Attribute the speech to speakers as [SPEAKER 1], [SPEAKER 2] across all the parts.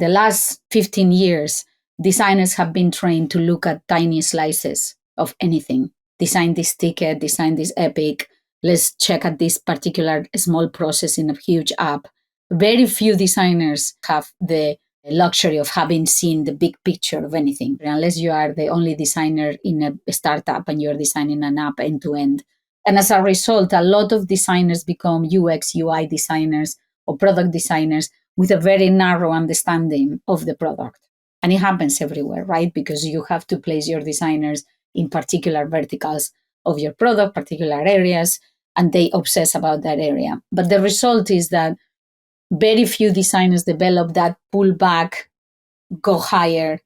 [SPEAKER 1] The last 15 years, designers have been trained to look at tiny slices of anything. Design this ticket, design this epic. Let's check at this particular small process in a huge app. Very few designers have the luxury of having seen the big picture of anything, unless you are the only designer in a startup and you're designing an app end to end. And as a result, a lot of designers become UX, UI designers or product designers with a very narrow understanding of the product. And it happens everywhere, right? Because you have to place your designers in particular verticals of your product, particular areas, and they obsess about that area. But the result is that very few designers develop that pull back, go higher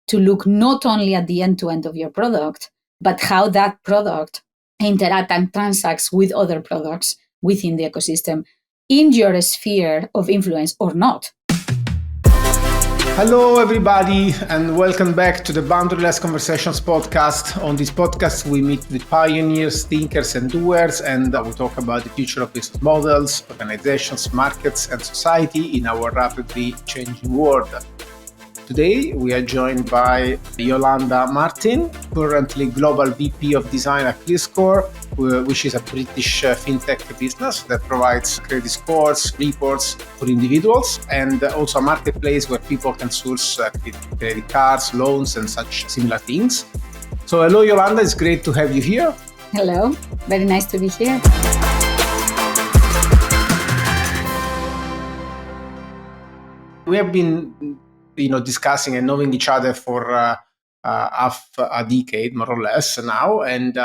[SPEAKER 1] to look not only at the end-to-end of your product, but how that product interact and transacts with other products within the ecosystem in your sphere of influence or not.
[SPEAKER 2] Hello, everybody, and welcome back to the Boundaryless Conversations podcast. On this podcast, we meet with pioneers, thinkers, and doers, and we talk about the future of business models, organizations, markets, and society in our rapidly changing world. Today, we are joined by Yolanda Martin, currently Global VP of Design at ClearScore, which is a British fintech business that provides credit scores, reports for individuals, and also a marketplace where people can source credit cards, loans, and such similar things. So hello, Yolanda. It's great to have you here.
[SPEAKER 1] Hello. Very nice to be here.
[SPEAKER 2] We have been discussing and knowing each other for half a decade, more or less now. And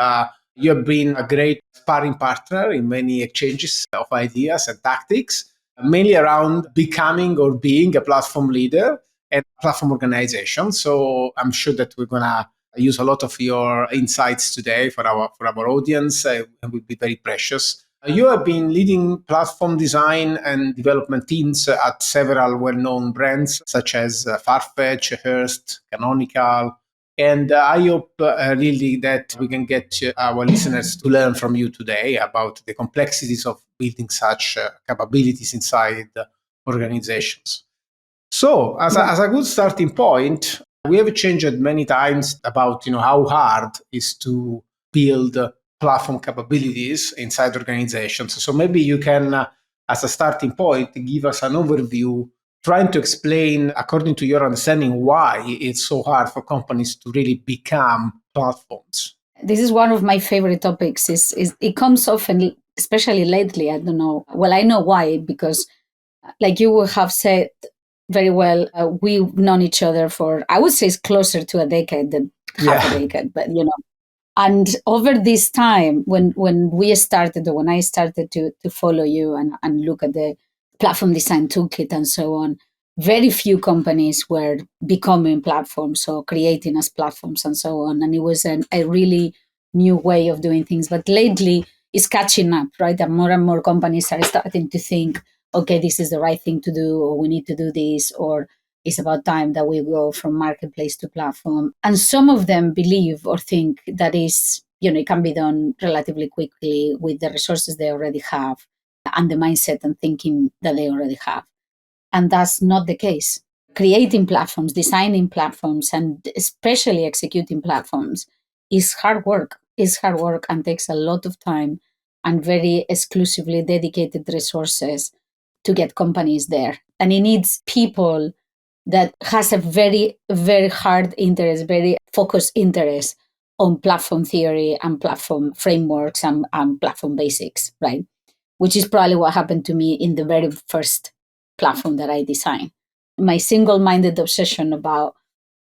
[SPEAKER 2] you have been a great sparring partner in many exchanges of ideas and tactics, mainly around becoming or being a platform leader and platform organization. So I'm sure that we're going to use a lot of your insights today for our audience, and will be very precious. You have been leading platform design and development teams at several well-known brands such as Farfetch, Hearst, Canonical, and I hope really that we can get our listeners to learn from you today about the complexities of building such capabilities inside organizations. So, as a good starting point, we have changed many times about how hard it is to build platform capabilities inside organizations. So maybe you can, as a starting point, give us an overview, trying to explain, according to your understanding, why it's so hard for companies to really become platforms.
[SPEAKER 1] This is one of my favorite topics. It comes often, especially lately. I don't know. Well, I know why, because like you would have said very well, we've known each other for, I would say it's closer to a decade than half a decade, but and over this time, when we started, or when I started to follow you and look at the Platform Design Toolkit and so on, very few companies were becoming platforms or creating as platforms and so on. And it was a really new way of doing things. But lately, it's catching up, right? And more companies are starting to think, okay, this is the right thing to do, or we need to do this, or it's about time that we go from marketplace to platform. And some of them believe or think that it can be done relatively quickly with the resources they already have and the mindset and thinking that they already have. And that's not the case. Creating platforms, designing platforms, and especially executing platforms is hard work. It's hard work and takes a lot of time and very exclusively dedicated resources to get companies there. And it needs people that has a very, very hard interest, very focused interest on platform theory and platform frameworks and platform basics, right? Which is probably what happened to me in the very first platform that I designed. My single-minded obsession about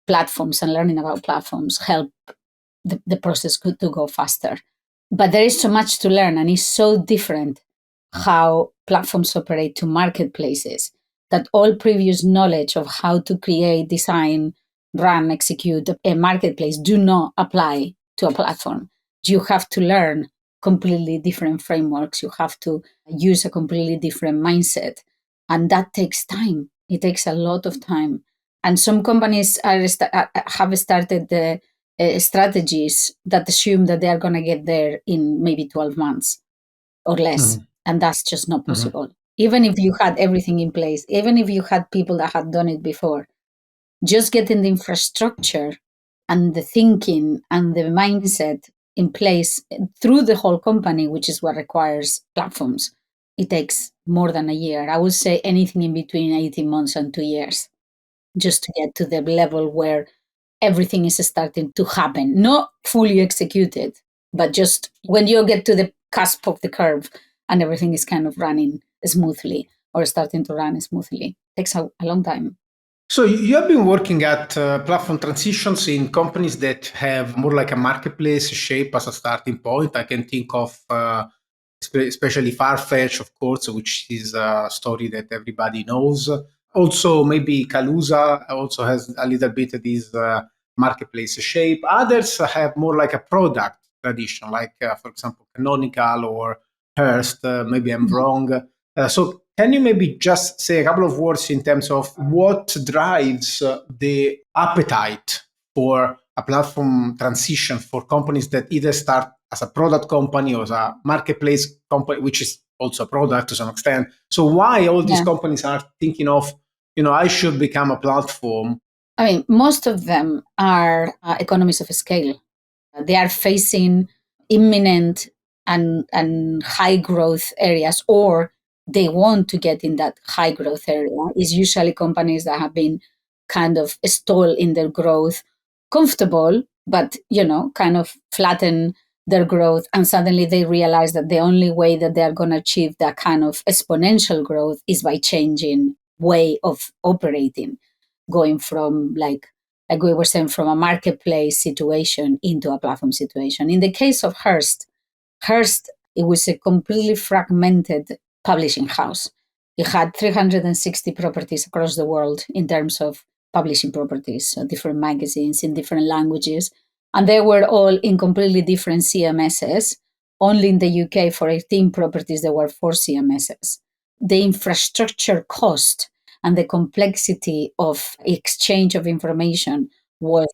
[SPEAKER 1] platforms and learning about platforms helped the process to go faster. But there is so much to learn, and it's so different how platforms operate to marketplaces that all previous knowledge of how to create, design, run, execute a marketplace do not apply to a platform. You have to learn completely different frameworks. You have to use a completely different mindset. And that takes time. It takes a lot of time. And some companies have started the strategies that assume that they are going to get there in maybe 12 months or less. And that's just not possible. even if you had everything in place, even if you had people that had done it before, just getting the infrastructure and the thinking and the mindset in place through the whole company, which is what requires platforms, it takes more than a year. I would say anything in between 18 months and 2 years just to get to the level where everything is starting to happen, not fully executed, but just when you get to the cusp of the curve and everything is kind of running smoothly or starting to run smoothly. It takes a long time.
[SPEAKER 2] So you have been working at platform transitions in companies that have more like a marketplace shape as a starting point. I can think of especially Farfetch, of course, which is a story that everybody knows. Also, maybe Kaluza also has a little bit of this marketplace shape. Others have more like a product tradition, like, for example, Canonical or Hearst. Maybe I'm wrong. So can you maybe just say a couple of words in terms of what drives the appetite for a platform transition for companies that either start as a product company or as a marketplace company, which is also a product to some extent. So why all these
[SPEAKER 1] Yeah.
[SPEAKER 2] companies are thinking of, I should become a platform?
[SPEAKER 1] I mean, most of them are economies of scale. They are facing imminent and high growth areas, or they want to get in that high growth area. It's usually companies that have been kind of stalled in their growth, comfortable, but kind of flatten their growth, and suddenly they realize that the only way that they are going to achieve that kind of exponential growth is by changing way of operating, going from like we were saying, from a marketplace situation into a platform situation. In the case of Hearst, it was a completely fragmented publishing house. It had 360 properties across the world in terms of publishing properties, so different magazines in different languages. And they were all in completely different CMSs. Only in the UK, for 18 properties, there were 4 CMSs. The infrastructure cost and the complexity of exchange of information was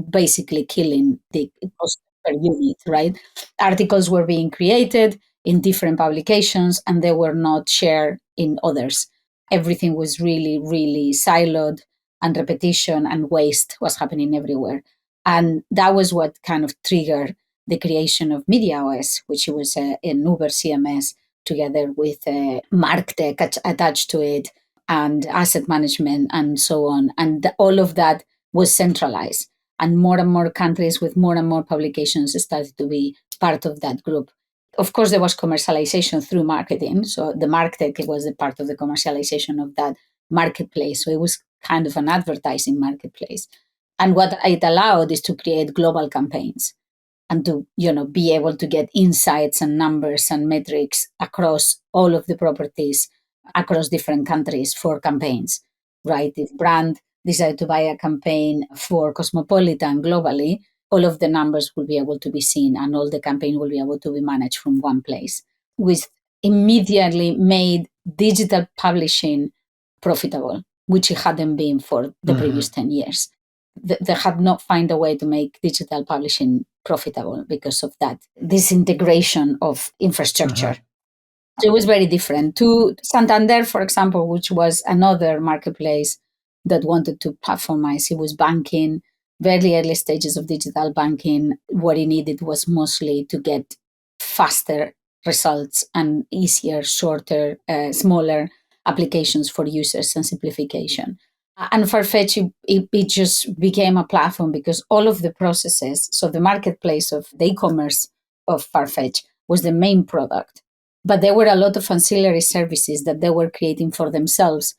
[SPEAKER 1] basically killing the cost per unit, right? Articles were being created in different publications and they were not shared in others. Everything was really, really siloed, and repetition and waste was happening everywhere. And that was what kind of triggered the creation of MediaOS, which was an Uber CMS together with MarkTech attached to it and asset management and so on. And all of that was centralized, and more countries with more and more publications started to be part of that group. Of course, there was commercialization through marketing. So the MarkTech was a part of the commercialization of that marketplace. So it was kind of an advertising marketplace. And what it allowed is to create global campaigns and to be able to get insights and numbers and metrics across all of the properties across different countries for campaigns, right? If brand decide to buy a campaign for Cosmopolitan globally, all of the numbers will be able to be seen and all the campaign will be able to be managed from one place, which immediately made digital publishing profitable, which it hadn't been for the previous 10 years. They had not found a way to make digital publishing profitable because of that disintegration of infrastructure. So it was very different to Santander, for example, which was another marketplace that wanted to platformize. It was banking, very early stages of digital banking. What it needed was mostly to get faster results and easier, shorter, smaller applications for users and simplification. And Farfetch, it just became a platform because all of the processes, so the marketplace of the e-commerce of Farfetch was the main product, but there were a lot of ancillary services that they were creating for themselves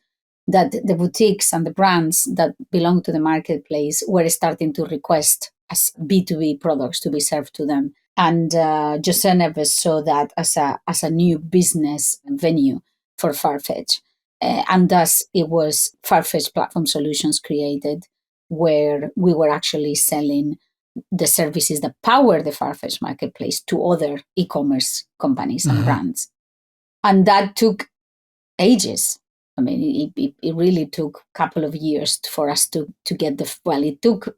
[SPEAKER 1] that the boutiques and the brands that belong to the marketplace were starting to request as B2B products to be served to them. And Jose Neves saw that as a new business venue for Farfetch. And thus it was Farfetch Platform Solutions created, where we were actually selling the services that power the Farfetch marketplace to other e-commerce companies and brands. And that took ages. I mean, it really took a couple of years for us to get it took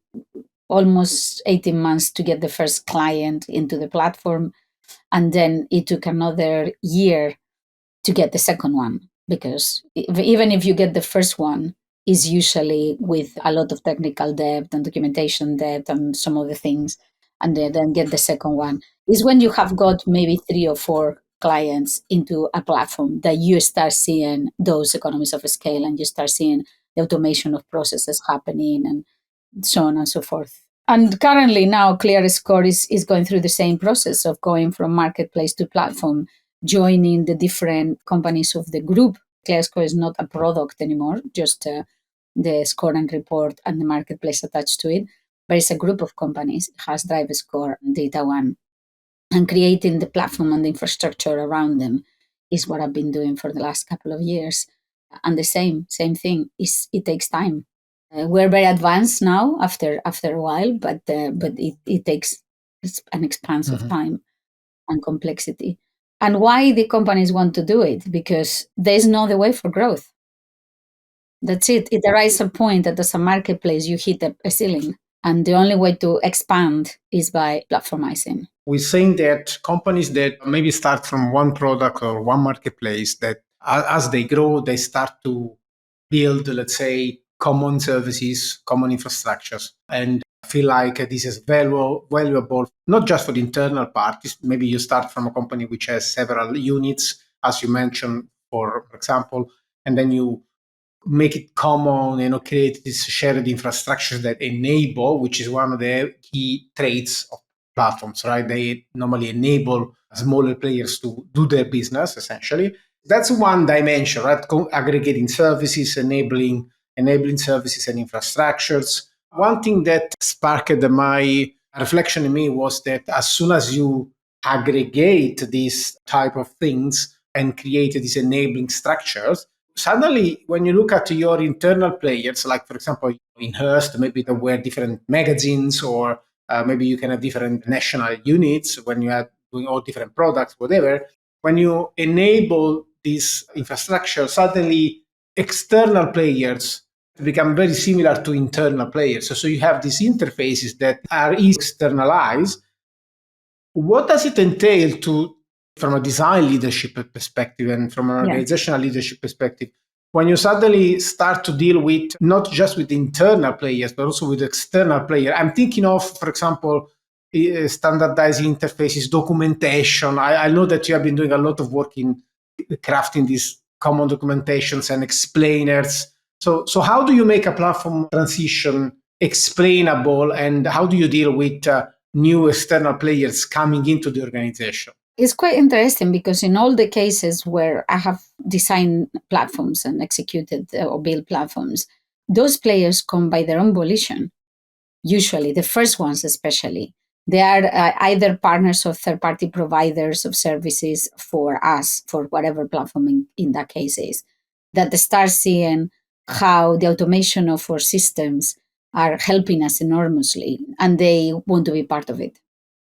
[SPEAKER 1] almost 18 months to get the first client into the platform. And then it took another year to get the second one, because even if you get the first one, is usually with a lot of technical debt and documentation debt and some other things, and then get the second one is when you have got maybe 3 or 4 clients into a platform that you start seeing those economies of scale, and you start seeing the automation of processes happening and so on and so forth. And currently now ClearScore is going through the same process of going from marketplace to platform, joining the different companies of the group. ClearScore is not a product anymore, just the score and report and the marketplace attached to it. But it's a group of companies. It has Drive Score and Data One. And creating the platform and the infrastructure around them is what I've been doing for the last couple of years. And the same thing is it takes time. We're very advanced now after a while, but it takes an expanse of time and complexity. And why the companies want to do it? Because there's no other way for growth. That's it. It arrives a point that as a marketplace, you hit a ceiling. And the only way to expand is by platformizing.
[SPEAKER 2] We're saying that companies that maybe start from one product or one marketplace, that as they grow, they start to build, let's say, common services, common infrastructures, and feel like this is valuable, not just for the internal parties. Maybe you start from a company which has several units, as you mentioned, for example, and then you make it common, create this shared infrastructure that enable, which is one of the key traits of platforms, right? They normally enable smaller players to do their business, essentially. That's one dimension, right? Aggregating services, enabling services and infrastructures. One thing that sparked my reflection in me was that as soon as you aggregate these type of things and create these enabling structures, suddenly when you look at your internal players, like for example in Hearst, maybe there were different magazines, or maybe you can have different national units when you are doing all different products, whatever. When you enable this infrastructure, suddenly external players become very similar to internal players. So you have these interfaces that are easy to externalize. What does it entail to, from a design leadership perspective and from an organizational leadership perspective, when you suddenly start to deal with not just with internal players, but also with external players? I'm thinking of, for example, standardizing interfaces, documentation. I know that you have been doing a lot of work in crafting these common documentations and explainers. So how do you make a platform transition explainable, and how do you deal with new external players coming into the organization?
[SPEAKER 1] It's quite interesting because in all the cases where I have designed platforms and executed or built platforms, those players come by their own volition. Usually, the first ones especially, they are either partners or third-party providers of services for us, for whatever platform in that case is, that start seeing how the automation of our systems are helping us enormously, and they want to be part of it.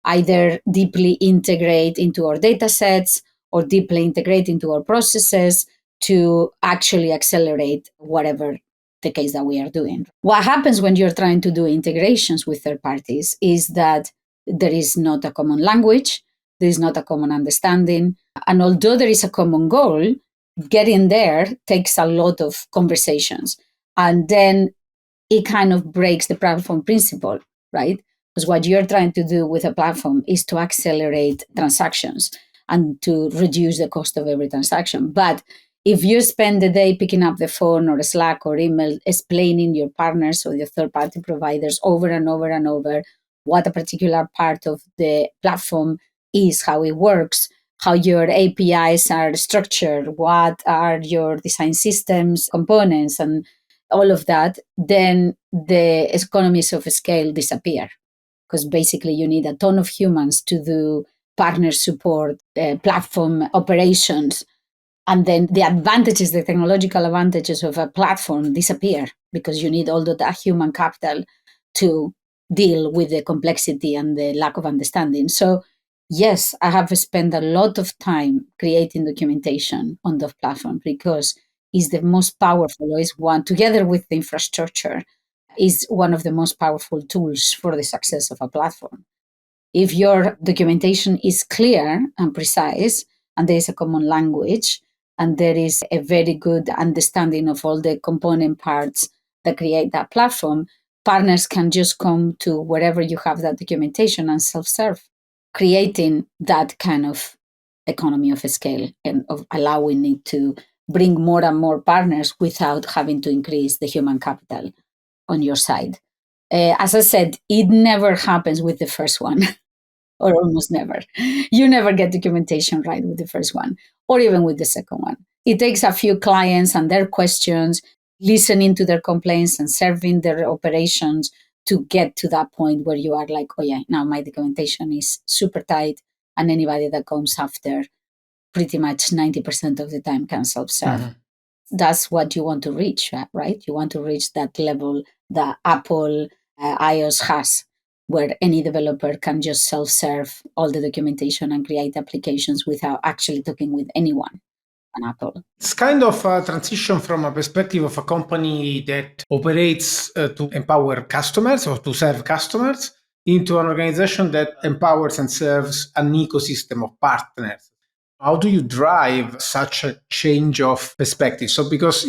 [SPEAKER 1] Either deeply integrate into our data sets or deeply integrate into our processes to actually accelerate whatever the case that we are doing. What happens when you're trying to do integrations with third parties is that there is not a common language, there is not a common understanding. And although there is a common goal, getting there takes a lot of conversations. And then it kind of breaks the platform principle, right? Because what you're trying to do with a platform is to accelerate transactions and to reduce the cost of every transaction. But if you spend the day picking up the phone or Slack or email explaining your partners or your third-party providers over and over and over what a particular part of the platform is, how it works, how your APIs are structured, what are your design systems, components, and all of that, then the economies of scale disappear, because basically you need a ton of humans to do partner support, platform operations, and then the advantages, the technological advantages of a platform disappear because you need all of that human capital to deal with the complexity and the lack of understanding. So yes, I have spent a lot of time creating documentation on the platform because it's the most powerful, is one, together with the infrastructure, is one of the most powerful tools for the success of a platform. If your documentation is clear and precise and there is a common language, and there is a very good understanding of all the component parts that create that platform, partners can just come to wherever you have that documentation and self-serve, creating that kind of economy of scale and of allowing it to bring more and more partners without having to increase the human capital on your side. As I said, it never happens with the first one, or almost never. You never get documentation right with the first one, or even with the second one. It takes a few clients and their questions, listening to their complaints and serving their operations to get to that point where you are like, oh yeah, now my documentation is super tight, and anybody that comes after pretty much 90% of the time can self-serve.
[SPEAKER 2] Mhm.
[SPEAKER 1] That's what you want to reach, right? You want to reach that level that Apple iOS has, where any developer can just self-serve all the documentation and create applications without actually talking with anyone on Apple.
[SPEAKER 2] It's kind of a transition from a perspective of a company that operates to empower customers or to serve customers into an organization that empowers and serves an ecosystem of partners. How do you drive such a change of perspective? So, because,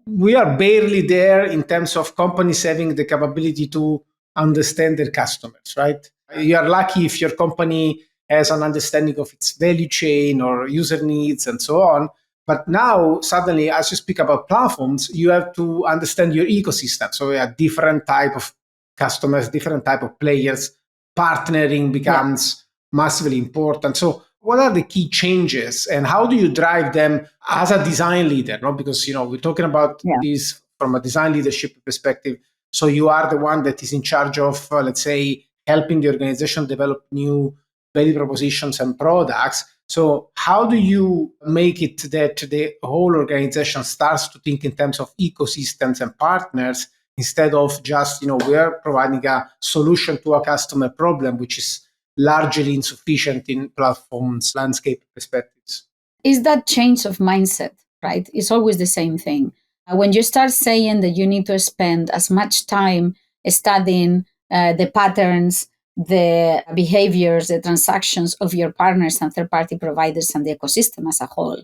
[SPEAKER 2] we are barely there in terms of companies having the capability to understand their customers, right? You are lucky if your company has an understanding of its value chain or user needs and so on. But now, suddenly, as you speak about platforms, you have to understand your ecosystem. So, we have different type of customers, different type of players. Partnering
[SPEAKER 1] Yeah.
[SPEAKER 2] becomes massively important. So, what are the key changes, and how do you drive them as a design leader? No, because we're talking about
[SPEAKER 1] Yeah.
[SPEAKER 2] this from a design leadership perspective. So, you are the one that is in charge of, let's say, helping the organization develop new value propositions and products. So how do you make it that the whole organization starts to think in terms of ecosystems and partners instead of just, we're providing a solution to a customer problem, which is largely insufficient in platforms landscape perspectives?
[SPEAKER 1] Is that change of mindset, right? It's always the same thing. When you start saying that you need to spend as much time studying the patterns, the behaviors, the transactions of your partners and third party providers and the ecosystem as a whole,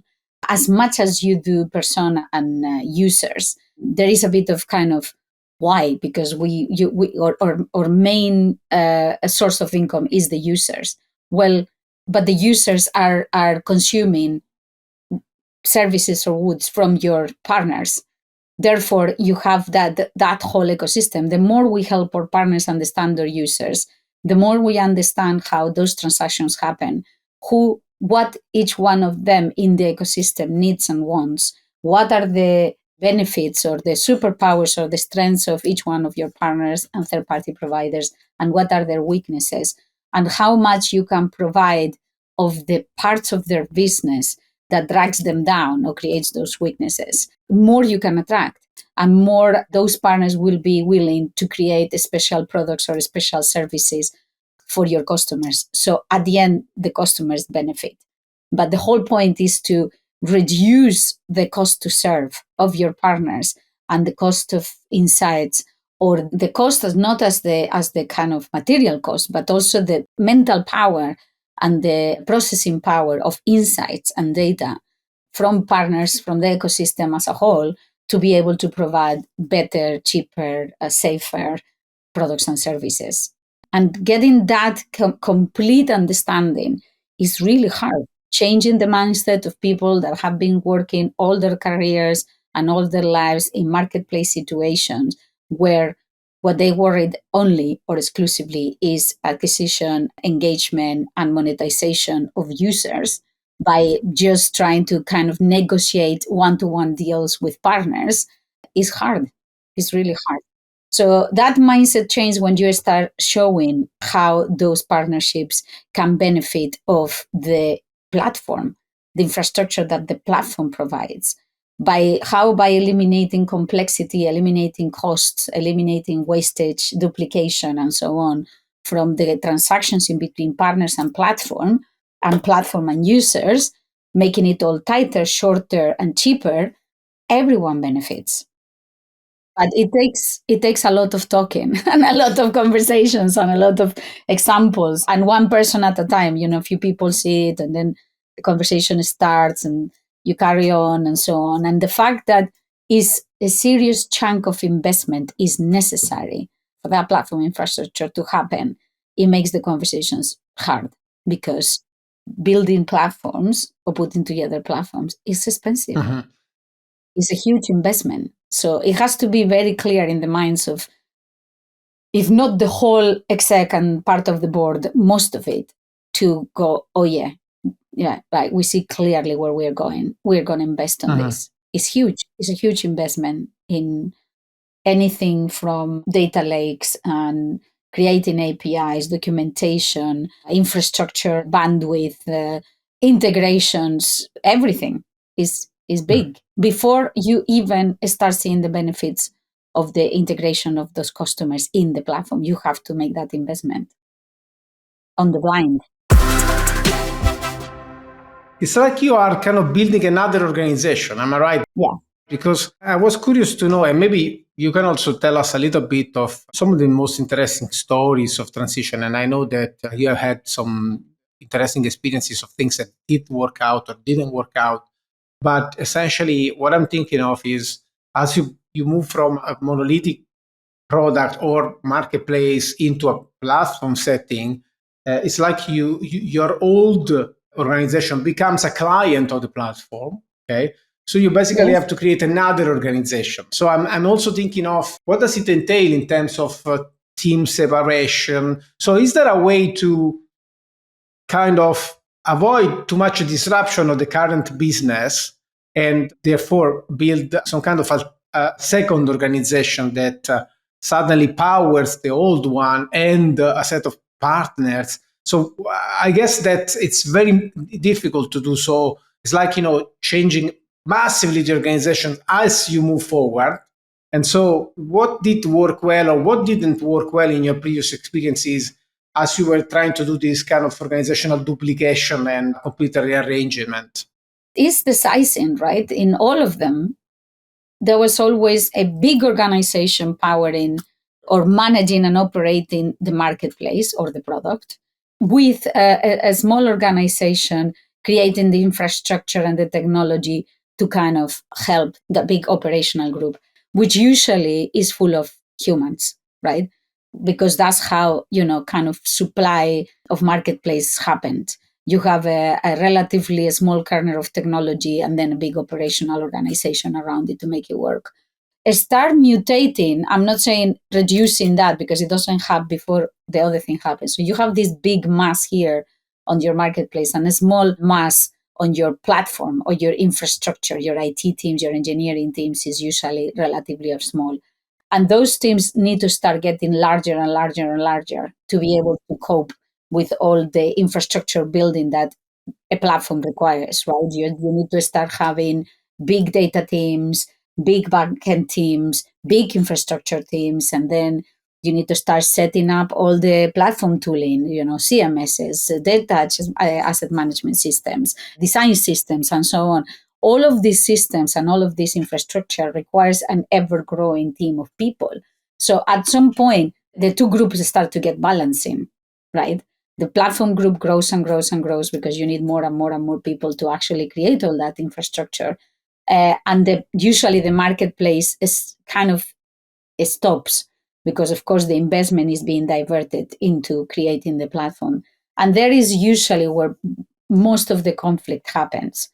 [SPEAKER 1] as much as you do persona and users, there is a bit of kind of why, because our main source of income is the users. Well, but the users are consuming services or goods from your partners. Therefore, you have that whole ecosystem. The more we help our partners understand their users, the more we understand how those transactions happen, what each one of them in the ecosystem needs and wants, what are the benefits or the superpowers or the strengths of each one of your partners and third-party providers, and what are their weaknesses, and how much you can provide of the parts of their business that drags them down or creates those weaknesses, more you can attract, and more those partners will be willing to create special products or special services for your customers. So at the end, the customers benefit. But the whole point is to reduce the cost to serve of your partners and the cost of insights, or the cost as not as the kind of material cost, but also the mental power and the processing power of insights and data from partners, from the ecosystem as a whole, to be able to provide better, cheaper, safer products and services. And getting that complete understanding is really hard. Changing the mindset of people that have been working all their careers and all their lives in marketplace situations where what they worried only or exclusively is acquisition, engagement, and monetization of users by just trying to kind of negotiate one-to-one deals with partners is hard. It's really hard. So that mindset change when you start showing how those partnerships can benefit of the platform, the infrastructure that the platform provides, by eliminating complexity, eliminating costs, eliminating wastage, duplication, and so on from the transactions in between partners and platform and users, making it all tighter, shorter, and cheaper, everyone benefits. But it takes a lot of talking and a lot of conversations and a lot of examples, and one person at a time. A few people see it, and then the conversation starts, and you carry on and so on. And the fact that is a serious chunk of investment is necessary for that platform infrastructure to happen, it makes the conversations hard, because building platforms or putting together platforms is expensive.
[SPEAKER 2] Mm-hmm.
[SPEAKER 1] It's a huge investment. So it has to be very clear in the minds of, if not the whole exec and part of the board, most of it, to go, oh yeah, right. We see clearly where we're going. We're going to invest on this. It's huge. It's a huge investment in anything from data lakes and creating APIs, documentation, infrastructure, bandwidth, integrations, everything is big. Before you even start seeing the benefits of the integration of those customers in the platform, you have to make that investment on the blind.
[SPEAKER 2] It's like you are kind of building another organization. Am I right?
[SPEAKER 1] Yeah.
[SPEAKER 2] Because I was curious to know, and maybe you can also tell us a little bit of some of the most interesting stories of transition. And I know that you have had some interesting experiences of things that did work out or didn't work out. But essentially, what I'm thinking of is, as you move from a monolithic product or marketplace into a platform setting, it's like your old organization becomes a client of the platform. Okay, so you basically
[SPEAKER 1] Yes.
[SPEAKER 2] have to create another organization. So I'm also thinking of, what does it entail in terms of team separation. So is there a way to kind of avoid too much disruption of the current business and therefore build some kind of a second organization that suddenly powers the old one and a set of partners? So I guess that it's very difficult to do so. It's like, changing massively the organization as you move forward. And so what did work well or what didn't work well in your previous experiences as you were trying to do this kind of organizational duplication and complete rearrangement?
[SPEAKER 1] Is the sizing, right? In all of them, there was always a big organization powering or managing and operating the marketplace or the product, with a small organization creating the infrastructure and the technology to kind of help the big operational group, which usually is full of humans, right? Because that's how, kind of supply of marketplace happened. You have a relatively small kernel of technology and then a big operational organization around it to make it work. Start mutating. I'm not saying reducing that, because it doesn't have before the other thing happens. So you have this big mass here on your marketplace and a small mass on your platform or your infrastructure. Your IT teams, your engineering teams is usually relatively small. And those teams need to start getting larger and larger and larger to be able to cope with all the infrastructure building that a platform requires, right? You need to start having big data teams, big backend teams, big infrastructure teams, and then you need to start setting up all the platform tooling, CMSs, data asset management systems, design systems, and so on. All of these systems and all of this infrastructure requires an ever-growing team of people. So at some point, the two groups start to get balancing, right? The platform group grows and grows and grows because you need more and more and more people to actually create all that infrastructure. And usually the marketplace is kind of stops because, of course, the investment is being diverted into creating the platform. And there is usually where most of the conflict happens,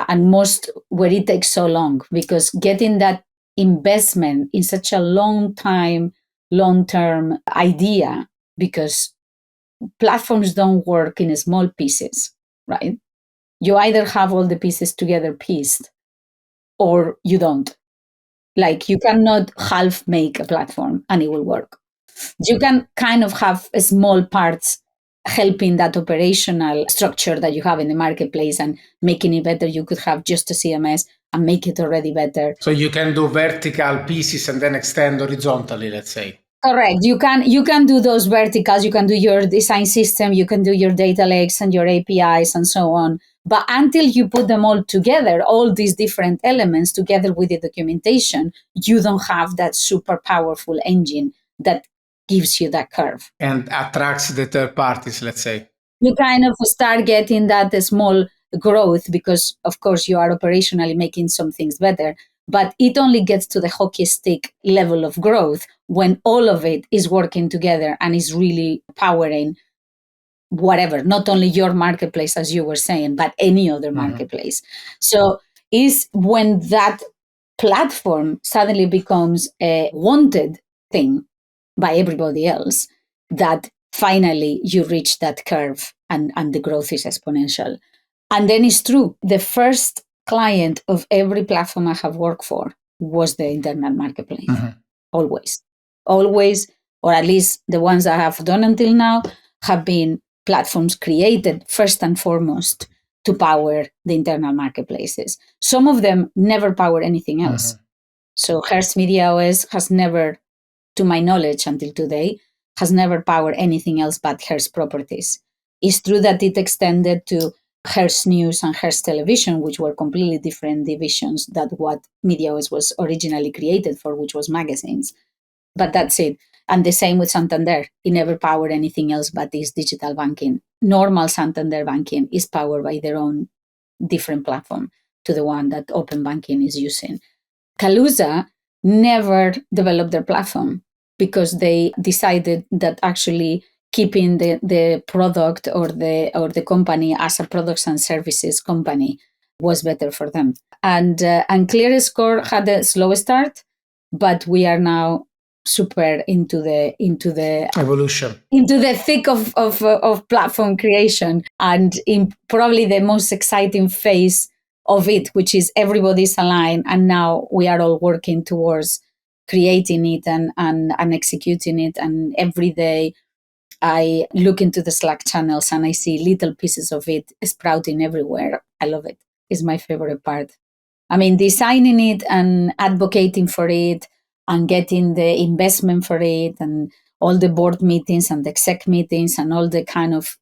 [SPEAKER 1] and most where it takes so long, because getting that investment in such a long term idea, because platforms don't work in small pieces, right? You either have all the pieces together pieced or you don't. Like, you cannot half make a platform and it will work. You can kind of have small parts helping that operational structure that you have in the marketplace and making it better. You could have just a CMS and make it already better.
[SPEAKER 2] So you can do vertical pieces and then extend horizontally, let's say.
[SPEAKER 1] Correct. You can do those verticals. You can do your design system. You can do your data lakes and your APIs and so on. But until you put them all together, all these different elements together with the documentation, you don't have that super powerful engine that gives you that curve.
[SPEAKER 2] And attracts the third parties, let's say.
[SPEAKER 1] You kind of start getting that small growth because, of course, you are operationally making some things better. But it only gets to the hockey stick level of growth when all of it is working together and is really powering whatever, not only your marketplace, as you were saying, but any other marketplace. So is when that platform suddenly becomes a wanted thing by everybody else, that finally you reach that curve and the growth is exponential. And then it's true. The first client of every platform I have worked for was the internal marketplace. Always. Always, or at least the ones I have done until now, have been platforms created first and foremost to power the internal marketplaces. Some of them never power anything else. So Hearst Media OS has never, to my knowledge until today, has never powered anything else but Hearst properties. It's true that it extended to Hearst News and Hearst Television, which were completely different divisions than what MediaOS was originally created for, which was magazines. But that's it. And the same with Santander. It never powered anything else but this digital banking. Normal Santander banking is powered by their own different platform to the one that open banking is using. Kaluza never developed their platform because they decided that actually keeping the product or the company as a products and services company was better for them. And ClearScore had a slow start, but we are now super into the
[SPEAKER 2] evolution,
[SPEAKER 1] into the thick of platform creation, and in probably the most exciting phase of it, which is everybody's aligned, and now we are all working towards creating it and executing it. And every day I look into the Slack channels and I see little pieces of it sprouting everywhere. I love it. It's my favorite part. I mean, designing it and advocating for it and getting the investment for it and all the board meetings and the exec meetings and all the kind of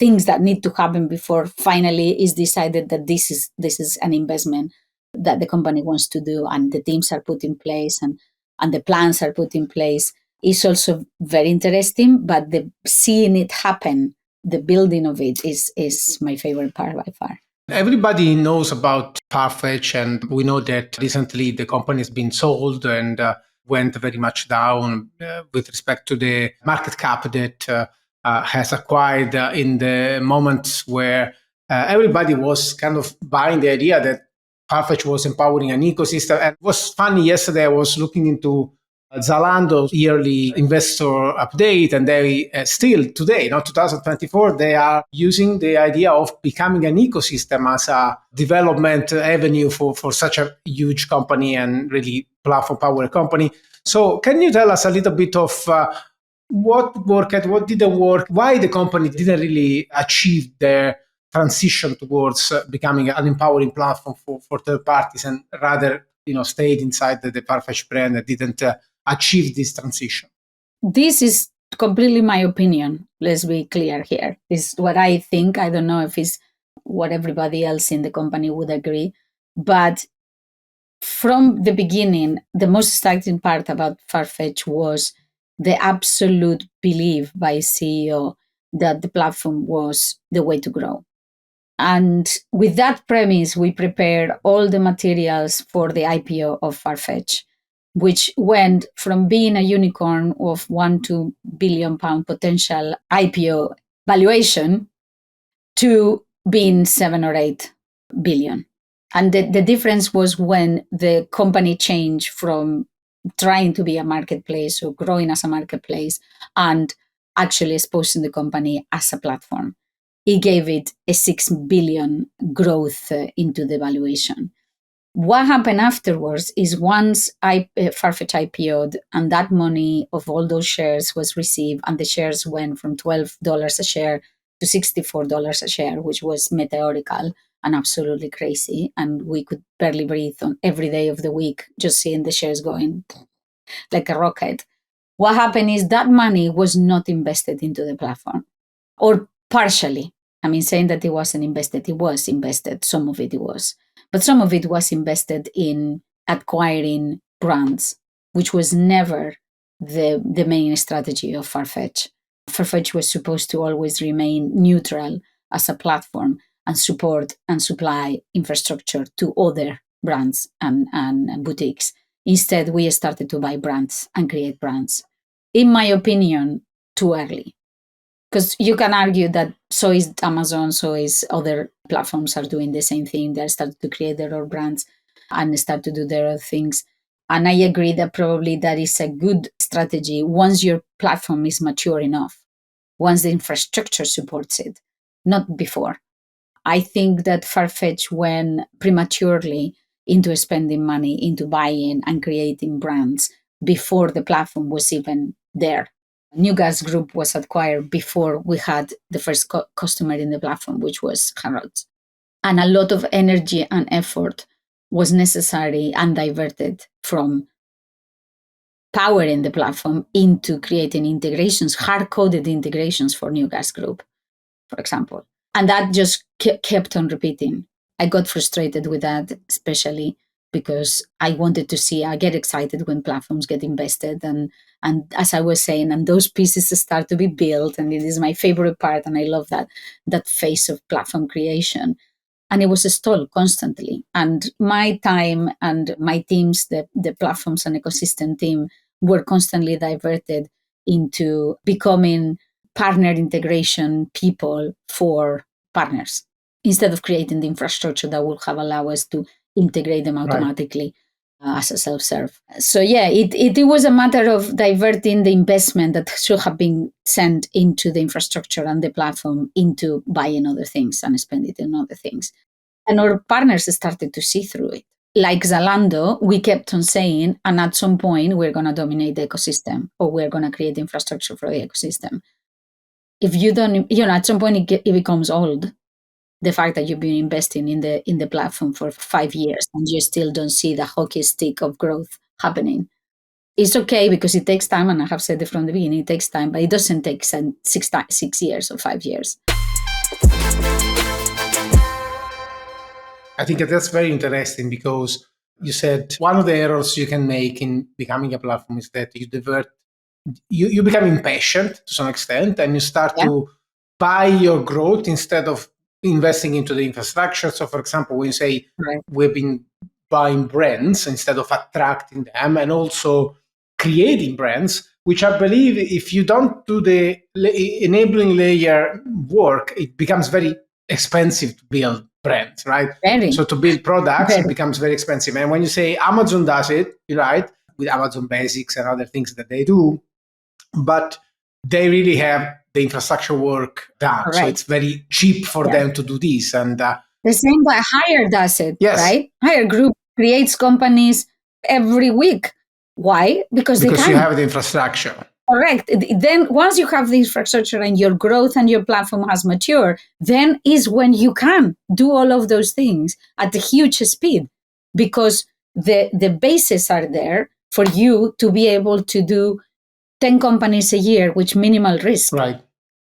[SPEAKER 1] things that need to happen before finally is decided that this is an investment that the company wants to do, and the teams are put in place and the plans are put in place is also very interesting. But the seeing it happen, the building of it is my favorite part by far.
[SPEAKER 2] Everybody knows about Farfetch, and we know that recently the company has been sold and went very much down with respect to the market cap that has acquired in the moments where everybody was kind of buying the idea that Farfetch was empowering an ecosystem. And it was funny, yesterday I was looking into Zalando's yearly investor update, and they still today, 2024, they are using the idea of becoming an ecosystem as a development avenue for such a huge company and really platform power company. So can you tell us a little bit of what worked, what didn't work, why the company didn't really achieve their transition towards becoming an empowering platform for third parties, and rather stayed inside the Farfetch brand and didn't achieve this transition?
[SPEAKER 1] This is completely my opinion. Let's be clear here. It's what I think. I don't know if it's what everybody else in the company would agree. But from the beginning, the most exciting part about Farfetch was the absolute belief by CEO that the platform was the way to grow. And with that premise, we prepared all the materials for the IPO of Farfetch, which went from being a unicorn of £1-2 billion potential IPO valuation to being 7 or 8 billion. And the difference was when the company changed from trying to be a marketplace or growing as a marketplace and actually exposing the company as a platform. It gave it a 6 billion growth into the valuation. What happened afterwards is once Farfetch IPO'd and that money of all those shares was received, and the shares went from $12 a share to $64 a share, which was meteorical and absolutely crazy. And we could barely breathe on every day of the week, just seeing the shares going like a rocket. What happened is that money was not invested into the platform, or partially. I mean, saying that it wasn't invested, it was invested. Some of it was. But some of it was invested in acquiring brands, which was never the main strategy of Farfetch. Farfetch was supposed to always remain neutral as a platform. and support and supply infrastructure to other brands and boutiques. Instead, we started to buy brands and create brands. In my opinion, too early. Because you can argue that so is Amazon, so is other platforms are doing the same thing. They're starting to create their own brands and start to do their own things. And I agree that probably that is a good strategy once your platform is mature enough, once the infrastructure supports it, not before. I think that Farfetch went prematurely into spending money, into buying and creating brands before the platform was even there. New Gas Group was acquired before we had the first customer in the platform, which was Harrods. And a lot of energy and effort was necessary and diverted from powering the platform into creating integrations, hard-coded integrations for New Gas Group, for example. And that just kept on repeating. I got frustrated with that, especially because I wanted to see, I get excited when platforms get invested. And as I was saying, and those pieces start to be built. And it is my favorite part. And I love that phase of platform creation. And it was a stall constantly. And my time and my teams, the platforms and ecosystem team, were constantly diverted into becoming partner integration people for partners instead of creating the infrastructure that would have allowed us to integrate them automatically as a self-serve. So yeah, it was a matter of diverting the investment that should have been sent into the infrastructure and the platform into buying other things and spend it on other things. And our partners started to see through it. Like Zalando, we kept on saying, and at some point we're going to dominate the ecosystem or we're going to create infrastructure for the ecosystem. If you don't, at some point it becomes old. The fact that you've been investing in the platform for 5 years and you still don't see the hockey stick of growth happening. It's okay because it takes time, and I have said it from the beginning, it takes time, but it doesn't take 6 years or 5 years.
[SPEAKER 2] I think that's very interesting because you said one of the errors you can make in becoming a platform is that you become impatient to some extent and you start to buy your growth instead of investing into the infrastructure. So, for example, when you say we've been buying brands instead of attracting them and also creating brands, which I believe if you don't do the enabling layer work, it becomes very expensive to build brands, right? So to build products, it becomes very expensive. And when you say Amazon does it, right, with Amazon Basics and other things that they do, but they really have the infrastructure work done. So it's very cheap for them to do this. And
[SPEAKER 1] the same way Hire does it, right? Hire Group creates companies every week. Why? Because they can.
[SPEAKER 2] You have the infrastructure.
[SPEAKER 1] Correct. Then once you have the infrastructure and your growth and your platform has matured, then is when you can do all of those things at a huge speed because the bases are there for you to be able to do 10 companies a year with minimal risk.
[SPEAKER 2] Right.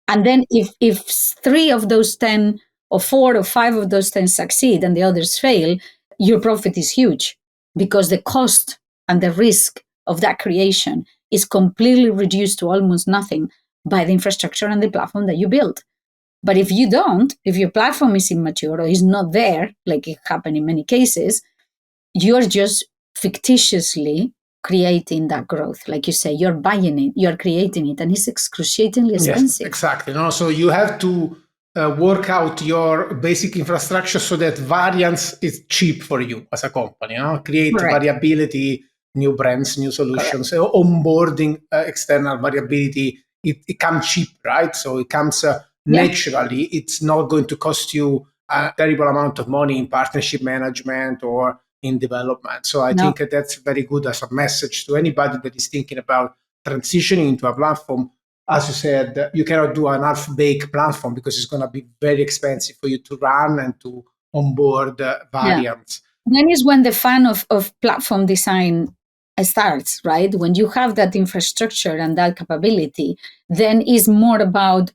[SPEAKER 1] And then if 3 of those 10 or 4 or 5 of those 10 succeed and the others fail, your profit is huge because the cost and the risk of that creation is completely reduced to almost nothing by the infrastructure and the platform that you build. But if you don't, if your platform is immature or is not there, like it happened in many cases, you're just fictitiously creating that growth. Like you say, you're buying it, you're creating it, and it's excruciatingly expensive.
[SPEAKER 2] Yes, exactly. No, so you have to work out your basic infrastructure so that variance is cheap for you as a company. Create variability, new brands, new solutions, onboarding external variability. It comes cheap, right? So it comes naturally. It's not going to cost you a terrible amount of money in partnership management or in development. So I think that's very good as a message to anybody that is thinking about transitioning into a platform. As you said, you cannot do an half-baked platform because it's going to be very expensive for you to run and to onboard variants.
[SPEAKER 1] Then is when the fun of platform design starts, right? When you have that infrastructure and that capability, then it's more about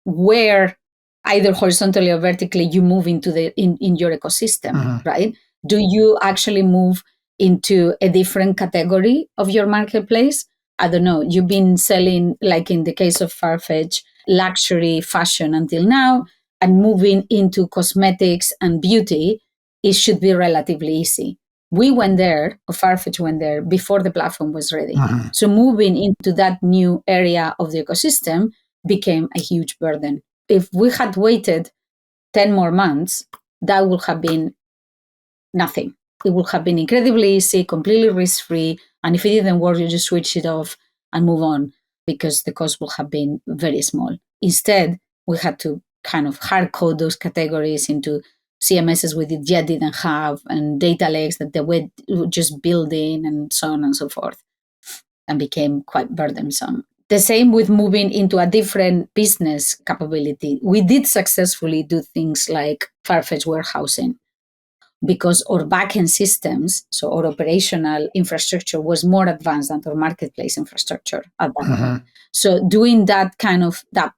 [SPEAKER 1] where either horizontally or vertically you move into in your ecosystem, right? Do you actually move into a different category of your marketplace? I don't know. You've been selling, like in the case of Farfetch, luxury fashion until now. and moving into cosmetics and beauty, it should be relatively easy. We went there, or Farfetch went there, before the platform was ready. So moving into that new area of the ecosystem became a huge burden. If we had waited 10 more months, that would have been nothing. It would have been incredibly easy, completely risk-free. And if it didn't work, you just switch it off and move on because the cost would have been very small. Instead, we had to kind of hard code those categories into CMSs we yet didn't have and data lakes that they were just building and so on and so forth, and became quite burdensome. The same with moving into a different business capability. We did successfully do things like Farfetch warehousing because our backend systems, so our operational infrastructure was more advanced than our marketplace infrastructure at that point. So doing that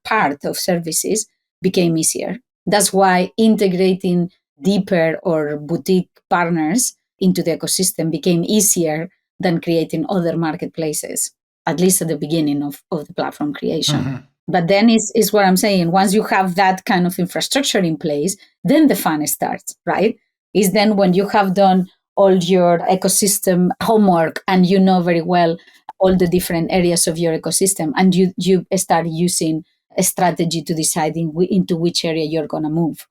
[SPEAKER 1] part of services became easier. That's why integrating deeper or boutique partners into the ecosystem became easier than creating other marketplaces, at least at the beginning of the platform creation. But then is what I'm saying. Once you have that kind of infrastructure in place, then the fun starts, right? Is then when you have done all your ecosystem homework and you know very well all the different areas of your ecosystem, and you start using a strategy to decide into which area you're going to move,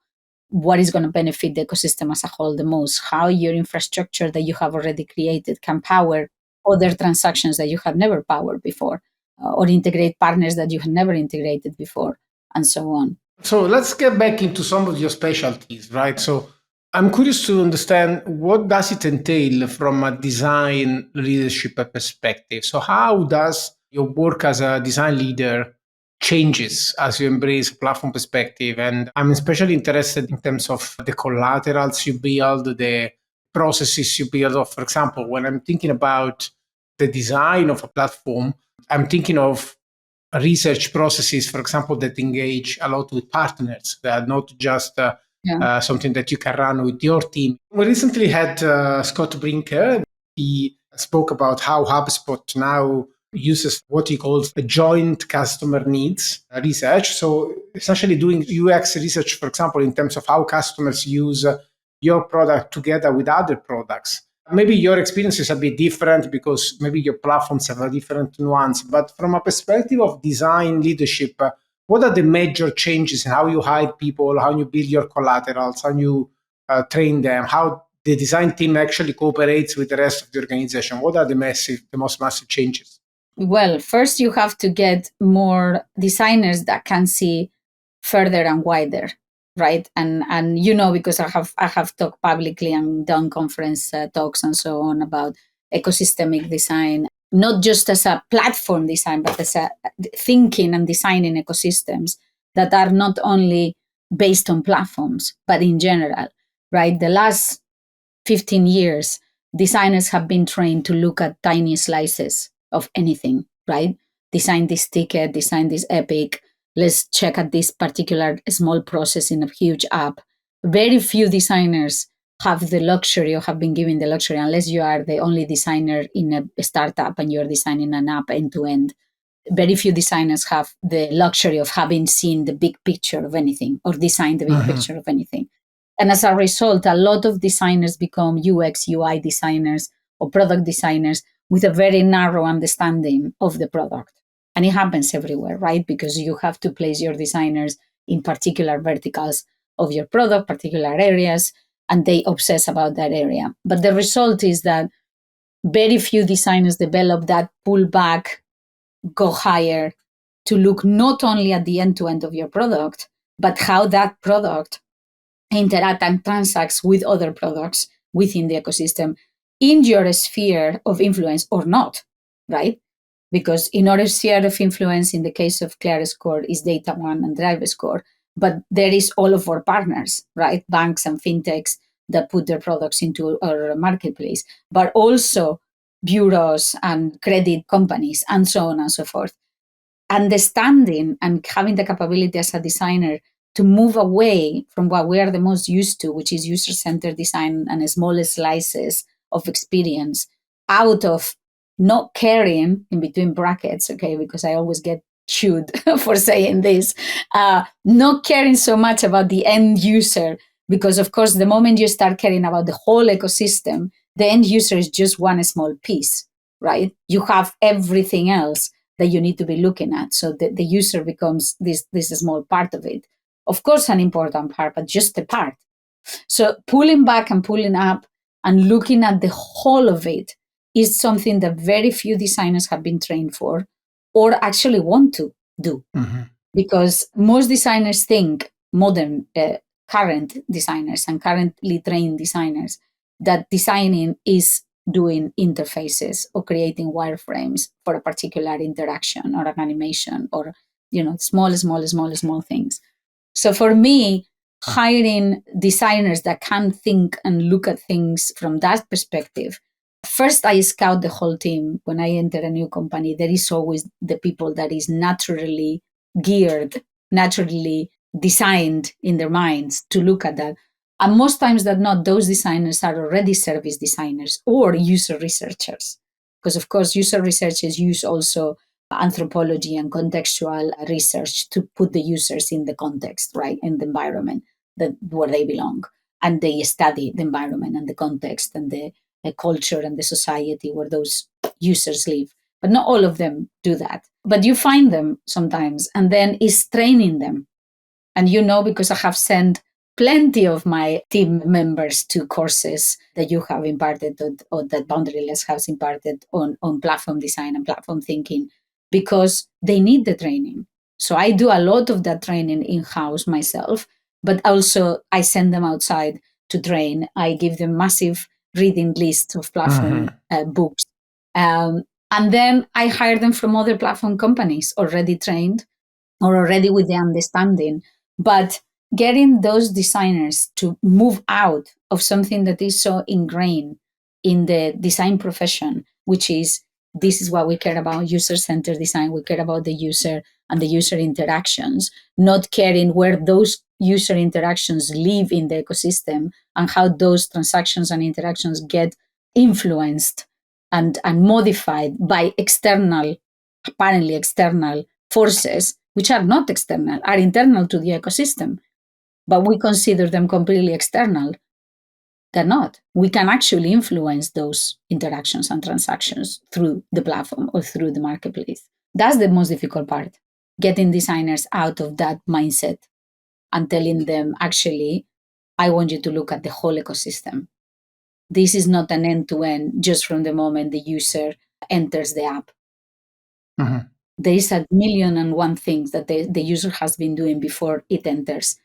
[SPEAKER 1] what is going to benefit the ecosystem as a whole the most, how your infrastructure that you have already created can power other transactions that you have never powered before, or integrate partners that you have never integrated before, and so on.
[SPEAKER 2] So let's get back into some of your specialties, right? So I'm curious to understand, what does it entail from a design leadership perspective? So how does your work as a design leader changes as you embrace platform perspective? And I'm especially interested in terms of the collaterals you build, the processes you build. Or, for example, when I'm thinking about the design of a platform, I'm thinking of research processes, for example, that engage a lot with partners. They are not just something that you can run with your team. We recently had Scott Brinker. He spoke about how HubSpot now uses what he calls a joint customer needs research. So essentially doing UX research, for example, in terms of how customers use your product together with other products. Maybe your experience is a bit different because maybe your platforms have a different nuance. But from a perspective of design leadership, what are the major changes in how you hire people, how you build your collaterals, how you train them, how the design team actually cooperates with the rest of the organization? What are the most massive changes?
[SPEAKER 1] Well, first you have to get more designers that can see further and wider, right? And because I have talked publicly and done conference talks and so on about ecosystemic design, not just as a platform design, but as a thinking and designing ecosystems that are not only based on platforms, but in general, right? The last 15 years, designers have been trained to look at tiny slices of anything, right? Design this ticket, design this epic. Let's check at this particular small process in a huge app. Very few designers have the luxury or have been given the luxury, unless you are the only designer in a startup and you're designing an app end to end. Very few designers have the luxury of having seen the big picture of anything or designed the big picture of anything. And as a result, a lot of designers become UX, UI designers or product designers with a very narrow understanding of the product. And it happens everywhere, right? Because you have to place your designers in particular verticals of your product, particular areas, and they obsess about that area. But the result is that very few designers develop that pull back, go higher to look not only at the end to end of your product, but how that product interact and transacts with other products within the ecosystem in your sphere of influence or not, right? Because in our sphere of influence, in the case of ClearScore, is Data One and DriveScore, but there is all of our partners, right? Banks and fintechs that put their products into our marketplace, but also bureaus and credit companies and so on and so forth. Understanding and having the capability as a designer to move away from what we are the most used to, which is user-centered design and small slices of experience, out of not caring, in between brackets, okay, because I always get should for saying this, not caring so much about the end user, because of course, the moment you start caring about the whole ecosystem, the end user is just one small piece, right? You have everything else that you need to be looking at. So the user becomes this small part of it. Of course, an important part, but just a part. So pulling back and pulling up and looking at the whole of it is something that very few designers have been trained for or actually want to do.
[SPEAKER 2] Mm-hmm.
[SPEAKER 1] Because most designers think, modern, current designers and currently trained designers, that designing is doing interfaces or creating wireframes for a particular interaction or an animation or, small things. So for me, hiring designers that can think and look at things from that perspective, first I scout the whole team. When I enter a new company, there is always the people that is naturally geared, naturally designed in their minds to look at that. And most times that not, those designers are already service designers or user researchers. Because of course, user researchers use also anthropology and contextual research to put the users in the context, right, in the environment where they belong. And they study the environment and the context and the culture and the society where those users live. But not all of them do that. But you find them sometimes, and then it's training them. And because I have sent plenty of my team members to courses that you have imparted or that Boundaryless has imparted on platform design and platform thinking, because they need the training. So I do a lot of that training in-house myself, but also I send them outside to train. I give them massive reading lists of platform books. And then I hire them from other platform companies already trained or already with the understanding. But getting those designers to move out of something that is so ingrained in the design profession, which is this is what we care about, user-centered design. We care about the user and the user interactions, not caring where those user interactions live in the ecosystem and how those transactions and interactions get influenced and modified by apparently external forces, which are not external, are internal to the ecosystem, but we consider them completely external. They're not. We can actually influence those interactions and transactions through the platform or through the marketplace. That's the most difficult part, getting designers out of that mindset and telling them, actually, I want you to look at the whole ecosystem. This is not an end-to-end just from the moment the user enters the app.
[SPEAKER 2] Mm-hmm.
[SPEAKER 1] There is a million and one things that the user has been doing before it enters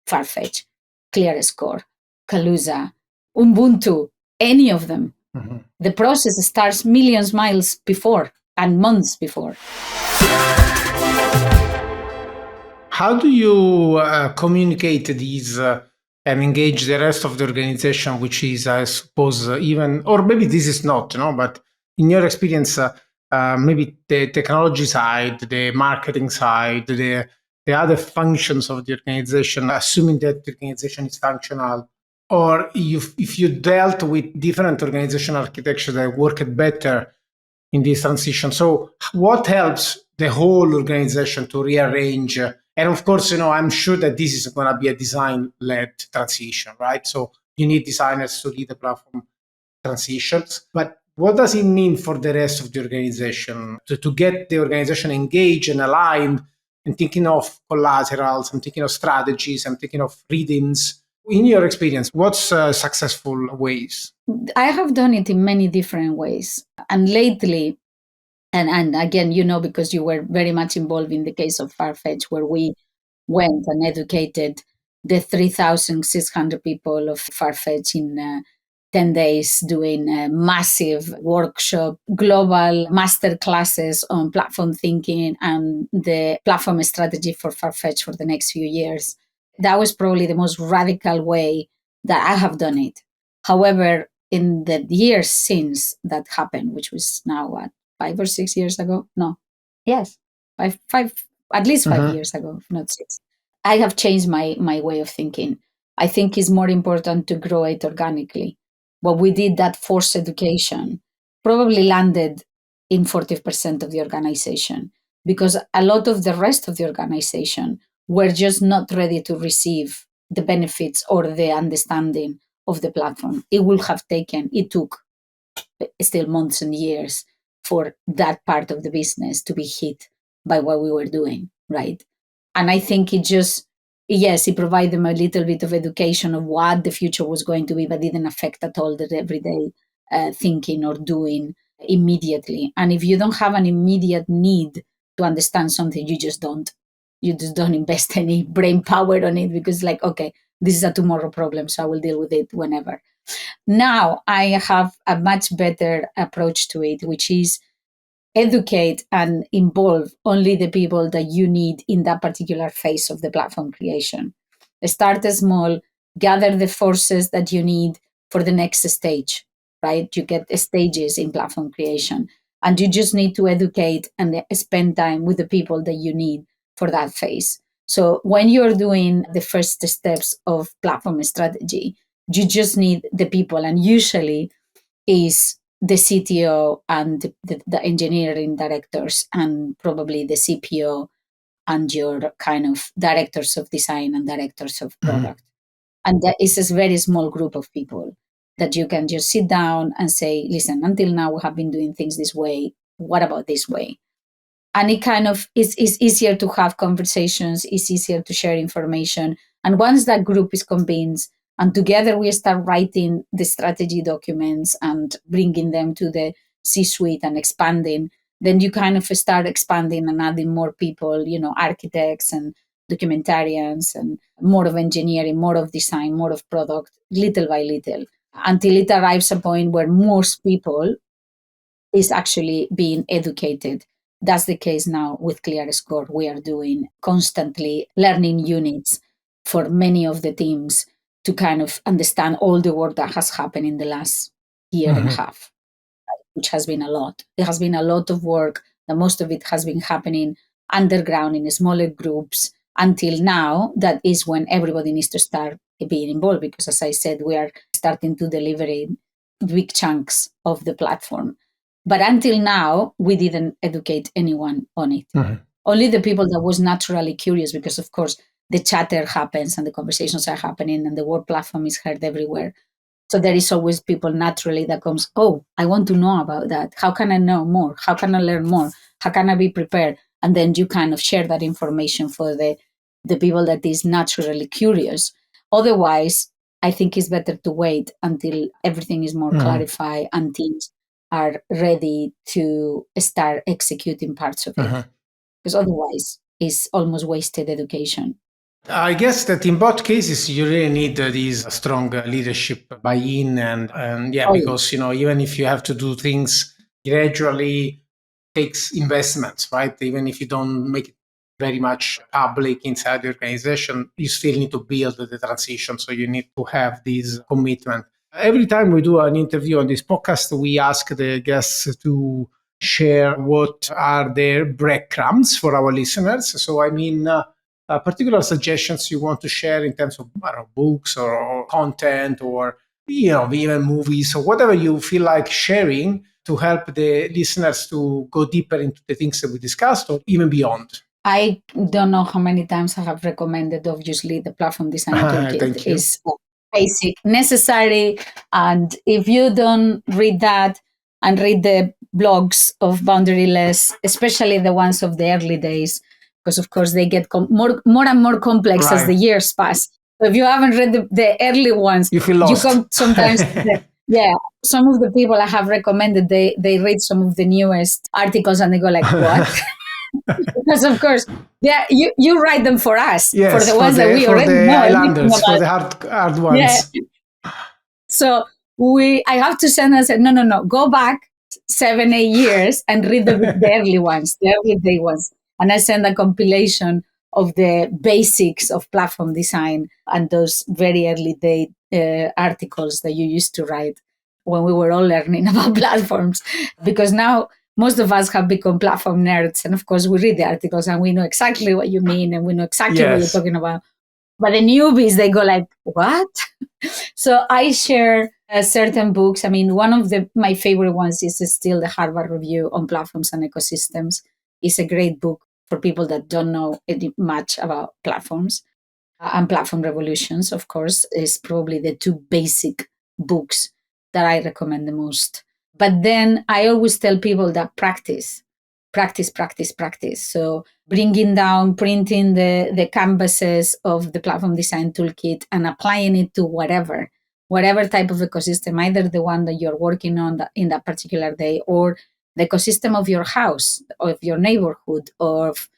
[SPEAKER 1] Farfetch, ClearScore, Kaluza, Ubuntu, any of them.
[SPEAKER 2] Mm-hmm.
[SPEAKER 1] The process starts millions miles before and months before.
[SPEAKER 2] How do you communicate these and engage the rest of the organization, which is, I suppose, even, or maybe this is not, but in your experience, maybe the technology side, the marketing side, the other functions of the organization, assuming that the organization is functional, or if you dealt with different organization architecture that worked better in this transition. So what helps the whole organization to rearrange? And of course, I'm sure that this is going to be a design-led transition, right? So you need designers to lead the platform transitions. But what does it mean for the rest of the organization to get the organization engaged and aligned and thinking of collaterals, I'm thinking of strategies, I'm thinking of readings? In your experience, what's successful ways?
[SPEAKER 1] I have done it in many different ways. And lately, and again, because you were very much involved in the case of Farfetch, where we went and educated the 3,600 people of Farfetch in 10 days, doing a massive workshop, global master classes on platform thinking and the platform strategy for Farfetch for the next few years. That was probably the most radical way that I have done it. However, in the years since that happened, which was now what, 5 or 6 years ago? No. Yes. Five at least 5 years ago, if not 6. I have changed my way of thinking. I think it's more important to grow it organically. What we did, that forced education, probably landed in 40% of the organization. because a lot of the rest of the organization were just not ready to receive the benefits or the understanding of the platform. It took still months and years for that part of the business to be hit by what we were doing, right? And I think it provided them a little bit of education of what the future was going to be, but didn't affect at all the everyday thinking or doing immediately. And if you don't have an immediate need to understand something, you just don't. You just don't invest any brain power on it because, like, okay, this is a tomorrow problem, so I will deal with it whenever. Now I have a much better approach to it, which is educate and involve only the people that you need in that particular phase of the platform creation. Start small, gather the forces that you need for the next stage, right? You get stages in platform creation, and you just need to educate and spend time with the people that you need for that phase. So when you're doing the first steps of platform strategy, you just need the people, and usually is the CTO and the engineering directors and probably the CPO and your kind of directors of design and directors of product. And that is a very small group of people that you can just sit down and say, listen, until now we have been doing things this way. What about this way? And it kind of is easier to have conversations, it's easier to share information. And once that group is convinced, and together we start writing the strategy documents and bringing them to the C-suite and expanding, then you kind of start expanding and adding more people, architects and documentarians and more of engineering, more of design, more of product, little by little, until it arrives a point where most people is actually being educated. That's the case now with ClearScore. We are doing constantly learning units for many of the teams to kind of understand all the work that has happened in the last year and a half, which has been a lot. There has been a lot of work, and most of it has been happening underground in smaller groups until now. That is when everybody needs to start being involved because, as I said, we are starting to deliver big chunks of the platform. But until now, we didn't educate anyone on it. Only the people that was naturally curious, because of course the chatter happens and the conversations are happening and the word platform is heard everywhere. So there is always people naturally that comes, oh, I want to know about that. How can I know more? How can I learn more? How can I be prepared? And then you kind of share that information for the people that is naturally curious. Otherwise, I think it's better to wait until everything is more clarified and teams are ready to start executing parts of it. Because otherwise, it's almost wasted education.
[SPEAKER 2] I guess that in both cases you really need these strong leadership buy-in and because even if you have to do things gradually, takes investments, right? Even if you don't make it very much public inside the organization, you still need to build the transition. So you need to have this commitment. Every time we do an interview on this podcast, we ask the guests to share what are their breadcrumbs for our listeners. So particular suggestions you want to share in terms of books or content or even movies or whatever you feel like sharing to help the listeners to go deeper into the things that we discussed or even beyond.
[SPEAKER 1] I don't know how many times I have recommended, obviously, the Platform Design Toolkit is basic, necessary. And if you don't read that and read the blogs of Boundaryless, especially the ones of the early days, because of course they get more and more complex as the years pass. So if you haven't read the early ones,
[SPEAKER 2] you feel lost.
[SPEAKER 1] You come sometimes. Some of the people I have recommended, they read some of the newest articles and they go like, what? Because of course, you write them for us, for the ones that we already know.
[SPEAKER 2] Islanders, for the hard ones.
[SPEAKER 1] Yeah. So I have to send and say, no, go back 7-8 years and read the early ones, the early day ones. And I send a compilation of the basics of platform design and those very early day articles that you used to write when we were all learning about platforms. Because now most of us have become platform nerds. And of course, we read the articles and we know exactly what you mean and we know exactly what you're talking about. But the newbies, they go like, what? So I share certain books. I mean, one of my favorite ones is still the Harvard Review on Platforms and Ecosystems. is a great book for people that don't know much about platforms. And Platform Revolutions, of course, is probably the two basic books that I recommend the most. But then I always tell people that practice. So bringing down, printing the canvases of the Platform Design Toolkit and applying it to whatever type of ecosystem, either the one that you're working on in that particular day, or the ecosystem of your house, of your neighborhood, or of,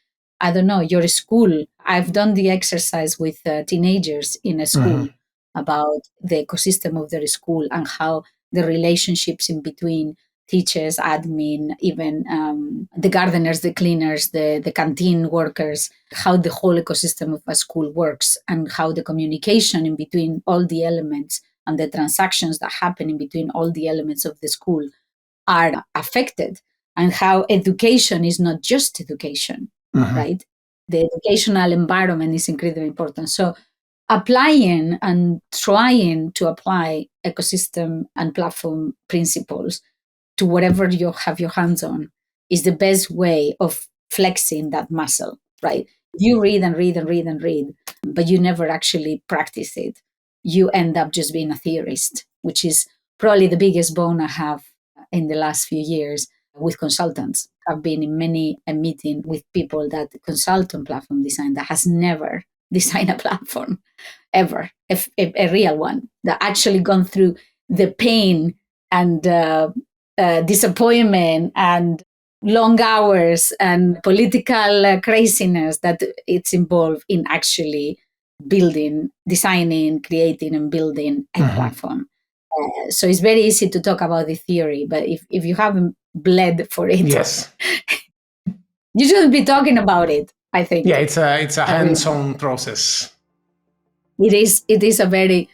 [SPEAKER 1] I don't know, your school. I've done the exercise with teenagers in a school about the ecosystem of their school and how the relationships in between teachers, admin, even the gardeners, the cleaners, the canteen workers, how the whole ecosystem of a school works and how the communication in between all the elements and the transactions that happen in between all the elements of the school are affected, and how education is not just education, right? The educational environment is incredibly important. So applying and trying to apply ecosystem and platform principles to whatever you have your hands on is the best way of flexing that muscle, right? You read and read and read and read, but you never actually practice it. You end up just being a theorist, which is probably the biggest bone I have in the last few years with consultants. I've been in many a meeting with people that consult on platform design that has never designed a platform ever, a real one, that actually gone through the pain and disappointment and long hours and political craziness that it's involved in actually building, designing, creating, and building a platform. So it's very easy to talk about the theory, but if you haven't bled for it,
[SPEAKER 2] Yes,
[SPEAKER 1] you shouldn't be talking about it, I think.
[SPEAKER 2] Yeah, it's a hands-on process.
[SPEAKER 1] It is a very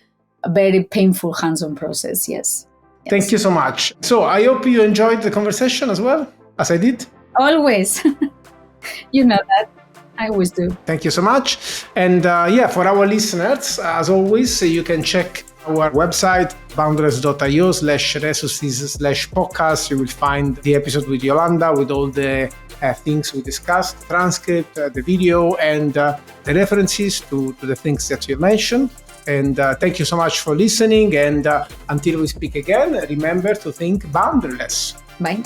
[SPEAKER 1] painful hands-on process, yes.
[SPEAKER 2] Thank you so much. So I hope you enjoyed the conversation as well, as I did.
[SPEAKER 1] Always. You know that. I always do.
[SPEAKER 2] Thank you so much. And for our listeners, as always, you can check our website, boundless.io/resources/podcast. You will find the episode with Yolanda with all the things we discussed, transcript, the video, and the references to the things that you mentioned. And thank you so much for listening. And until we speak again, remember to think boundaryless.
[SPEAKER 1] Bye.